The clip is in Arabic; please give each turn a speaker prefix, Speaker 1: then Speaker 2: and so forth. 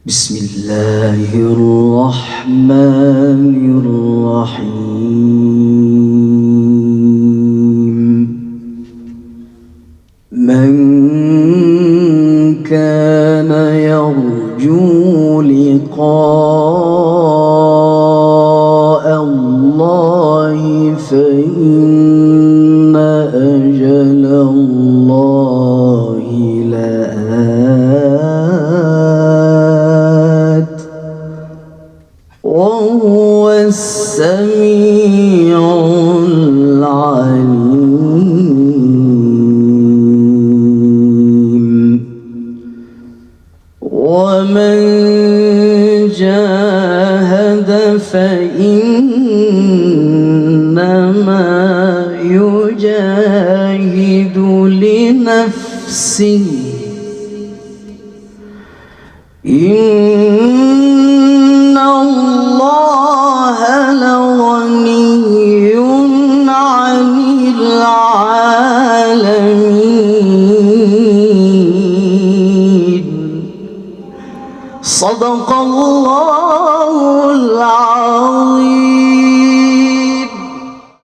Speaker 1: بسم الله الرحمن الرحيم. من كان يرجو لقاء الله فإن أجل الله لآت وهو السميع العليم. ومن جاهد فإنما يجاهد لنفسه إن الله لغني عن العالمين. صدق الله العظيم.